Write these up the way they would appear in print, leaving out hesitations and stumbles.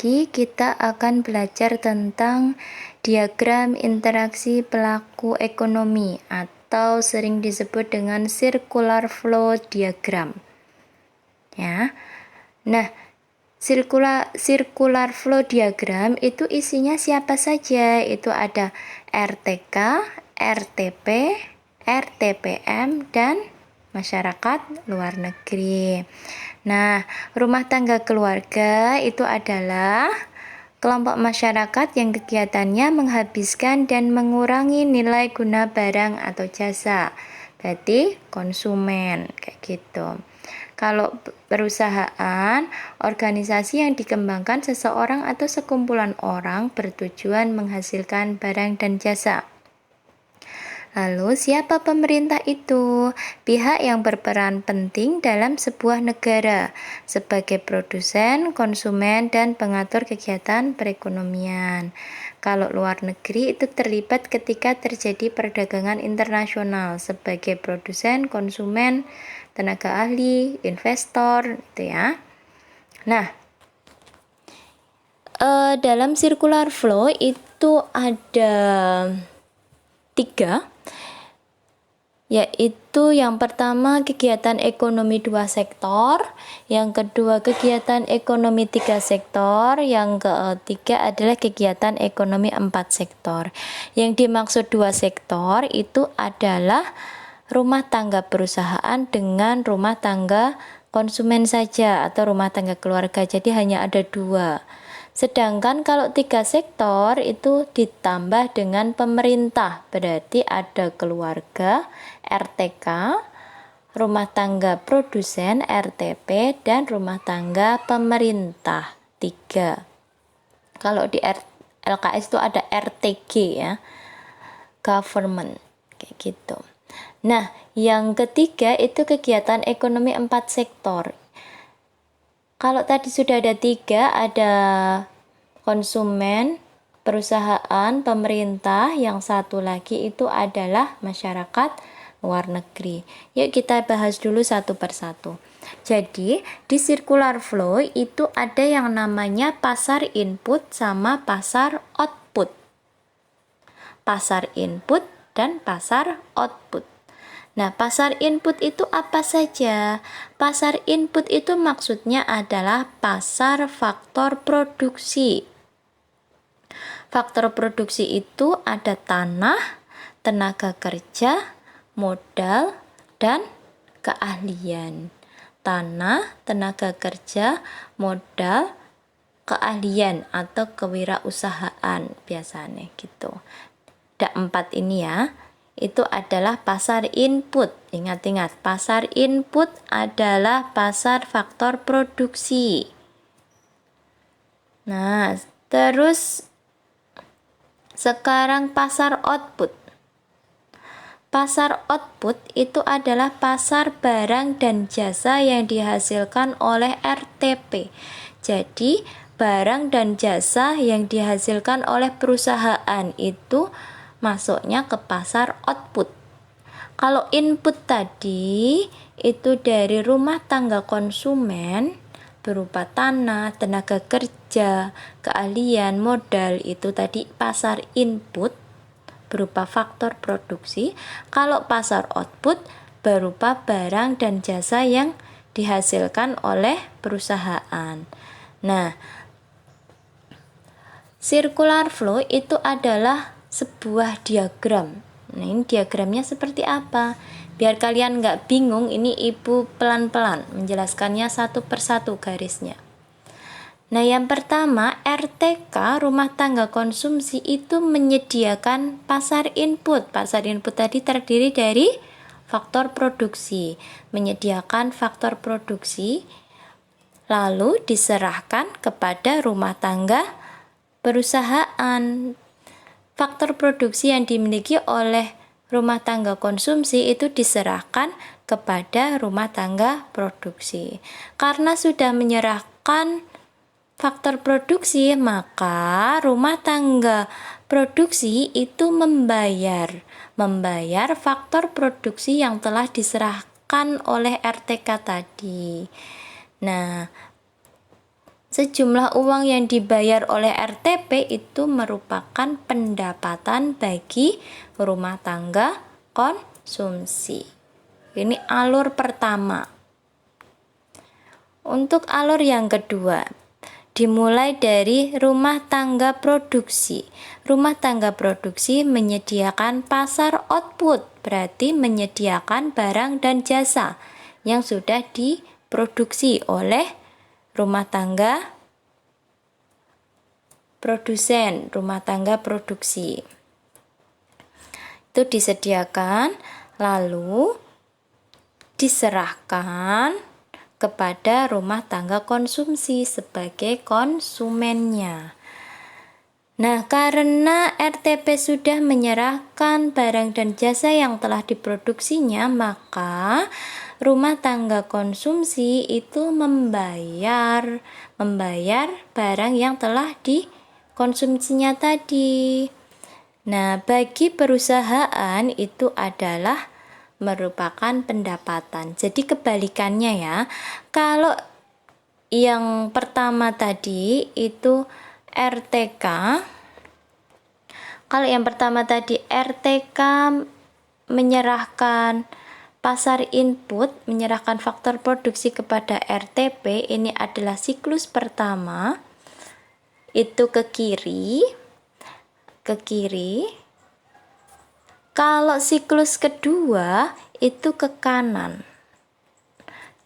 lagi kita akan belajar tentang diagram interaksi pelaku ekonomi atau sering disebut dengan circular flow diagram. Ya. Nah, circular flow diagram itu isinya siapa saja? Itu ada RTK, RTP, RTPM, dan masyarakat luar negeri. Nah, rumah tangga keluarga itu adalah kelompok masyarakat yang kegiatannya menghabiskan dan mengurangi nilai guna barang atau jasa. Berarti konsumen, kayak gitu. Kalau perusahaan, organisasi yang dikembangkan seseorang atau sekumpulan orang bertujuan menghasilkan barang dan jasa. Lalu siapa pemerintah itu? Pihak yang berperan penting dalam sebuah negara sebagai produsen, konsumen, dan pengatur kegiatan perekonomian. Kalau luar negeri itu terlibat ketika terjadi perdagangan internasional sebagai produsen, konsumen, tenaga ahli, investor, gitu ya. Nah, dalam circular flow itu ada 3, yaitu yang pertama kegiatan ekonomi 2 sektor, yang kedua kegiatan ekonomi 3 sektor, yang ketiga adalah kegiatan ekonomi 4 sektor. Yang dimaksud 2 sektor itu adalah rumah tangga perusahaan dengan rumah tangga konsumen saja atau rumah tangga keluarga, jadi hanya ada 2. Sedangkan kalau 3 sektor itu ditambah dengan pemerintah, berarti ada keluarga, RTK, rumah tangga produsen, RTP, dan rumah tangga pemerintah, 3. Kalau di LKS itu ada RTG ya, government, kayak gitu. Nah, yang ketiga itu kegiatan ekonomi 4 sektor. Kalau tadi sudah ada 3, ada konsumen, perusahaan, pemerintah, yang satu lagi itu adalah masyarakat luar negeri. Yuk kita bahas dulu satu persatu. Jadi di circular flow itu ada yang namanya pasar input sama pasar output. Pasar input dan pasar output. Nah, pasar input itu apa saja? Pasar input itu maksudnya adalah pasar faktor produksi. Faktor produksi itu ada tanah, tenaga kerja, modal, dan keahlian. Tanah, tenaga kerja, modal, keahlian atau kewirausahaan biasanya gitu. Ada 4 ini ya. Itu adalah pasar input. Ingat-ingat, pasar input adalah pasar faktor produksi. Nah, terus sekarang pasar output. Pasar output itu adalah pasar barang dan jasa yang dihasilkan oleh RTP. Jadi, barang dan jasa yang dihasilkan oleh perusahaan itu masuknya ke pasar output. Kalau input tadi itu dari rumah tangga konsumen berupa tanah, tenaga kerja, keahlian, modal, itu tadi pasar input berupa faktor produksi. Kalau pasar output berupa barang dan jasa yang dihasilkan oleh perusahaan. Nah, circular flow itu adalah sebuah diagram. Nah, ini diagramnya seperti apa? Biar kalian nggak bingung, ini ibu pelan-pelan menjelaskannya satu persatu garisnya. Nah, yang pertama, RTK, rumah tangga konsumsi, itu menyediakan pasar input. Pasar input tadi terdiri dari faktor produksi. Menyediakan faktor produksi, lalu diserahkan kepada rumah tangga perusahaan. Faktor produksi yang dimiliki oleh rumah tangga konsumsi itu diserahkan kepada rumah tangga produksi. Karena sudah menyerahkan faktor produksi, maka rumah tangga produksi itu membayar faktor produksi yang telah diserahkan oleh RTK tadi. Nah, Sejumlah uang yang dibayar oleh RTP itu merupakan pendapatan bagi rumah tangga konsumsi. Ini alur pertama. Untuk alur yang kedua, dimulai dari rumah tangga produksi. Rumah tangga produksi menyediakan pasar output, berarti menyediakan barang dan jasa yang sudah diproduksi oleh rumah tangga produsen, rumah tangga produksi. Itu disediakan, lalu diserahkan kepada rumah tangga konsumsi sebagai konsumennya. Nah, karena RTP sudah menyerahkan barang dan jasa yang telah diproduksinya, maka rumah tangga konsumsi itu membayar barang yang telah dikonsumsinya tadi. Nah, bagi perusahaan itu adalah merupakan pendapatan. Jadi kebalikannya ya. Kalau yang pertama tadi itu RTK. Kalau yang pertama tadi RTK menyerahkan pasar input, menyerahkan faktor produksi kepada RTP, ini adalah siklus pertama. Itu ke kiri. Kalau siklus kedua itu ke kanan.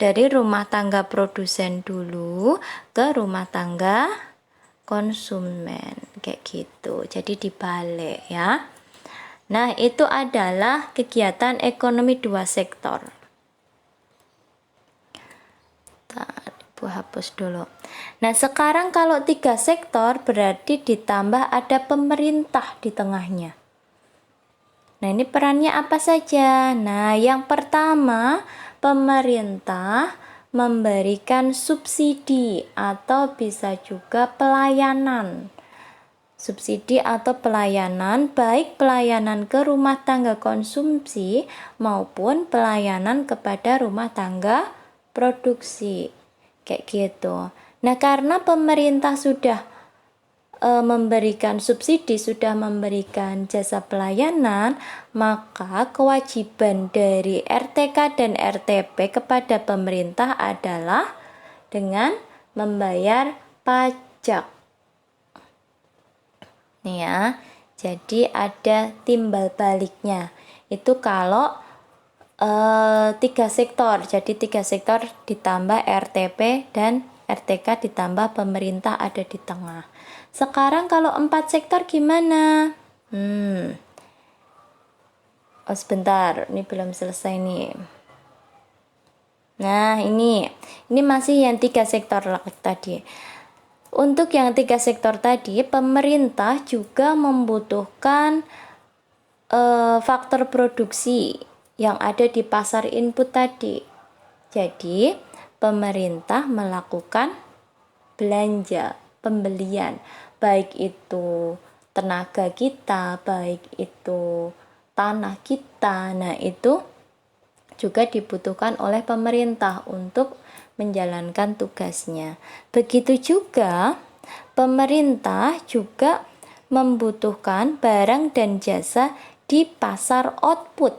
Dari rumah tangga produsen dulu ke rumah tangga konsumen, kayak gitu. Jadi dibalik ya. Nah, itu adalah kegiatan ekonomi dua sektor. Ibu hapus dulu. Nah, sekarang kalau tiga sektor berarti ditambah ada pemerintah di tengahnya. Nah, ini perannya apa saja? Nah, yang pertama, pemerintah memberikan subsidi atau bisa juga pelayanan. Subsidi atau pelayanan, baik pelayanan ke rumah tangga konsumsi maupun pelayanan kepada rumah tangga produksi. Kayak gitu. Nah, karena pemerintah sudah memberikan subsidi, sudah memberikan jasa pelayanan, maka kewajiban dari RTK dan RTP kepada pemerintah adalah dengan membayar pajak. Nih ya, jadi ada timbal baliknya. Itu kalau tiga sektor, jadi tiga sektor ditambah RTP dan RTK ditambah pemerintah ada di tengah. Sekarang kalau 4 sektor gimana? Oh sebentar, ini belum selesai nih. Nah ini masih yang 3 sektor tadi. Untuk yang 3 sektor tadi, pemerintah juga membutuhkan faktor produksi yang ada di pasar input tadi. Jadi pemerintah melakukan belanja, pembelian, baik itu tenaga kita, baik itu tanah kita. Nah, itu juga dibutuhkan oleh pemerintah untuk menjalankan tugasnya. Begitu juga pemerintah juga membutuhkan barang dan jasa di pasar output.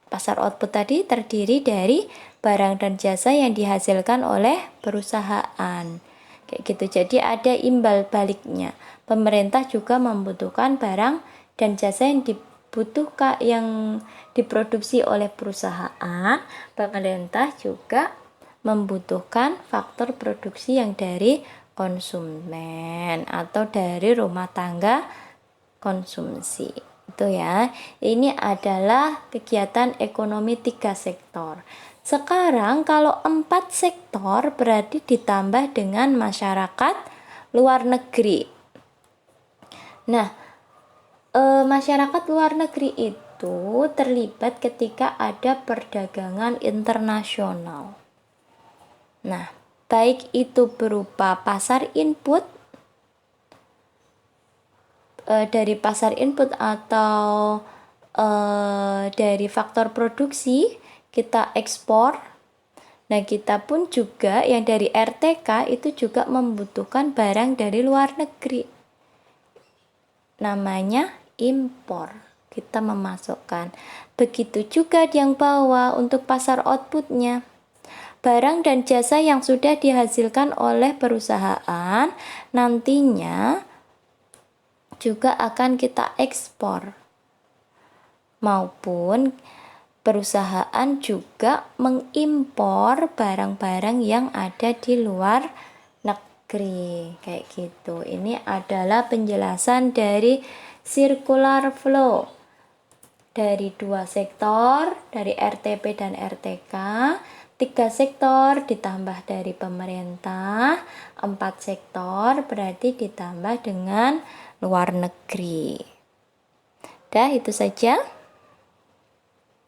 Pasar output tadi terdiri dari barang dan jasa yang dihasilkan oleh perusahaan. Kayak gitu. Jadi ada imbal baliknya. Pemerintah juga membutuhkan barang dan jasa yang diproduksi oleh perusahaan. Pemerintah juga membutuhkan faktor produksi yang dari konsumen atau dari rumah tangga konsumsi. Itu ya. Ini adalah kegiatan ekonomi 3 sektor. Sekarang kalau 4 sektor berarti ditambah dengan masyarakat luar negeri. Nah, masyarakat luar negeri itu terlibat ketika ada perdagangan internasional. Nah, baik itu berupa pasar input, dari pasar input atau dari faktor produksi kita ekspor Nah, kita pun juga yang dari RTK itu juga membutuhkan barang dari luar negeri. Namanya impor. Kita memasukkan. Begitu juga yang bawah untuk pasar outputnya. Barang dan jasa yang sudah dihasilkan oleh perusahaan nantinya juga akan kita ekspor. Maupun perusahaan juga mengimpor barang-barang yang ada di luar negeri. Kayak gitu. Ini adalah penjelasan dari circular flow. Dari 2 sektor, dari RTP dan RTK, 3 sektor ditambah dari pemerintah, 4 sektor berarti ditambah dengan luar negeri. Dah, itu saja.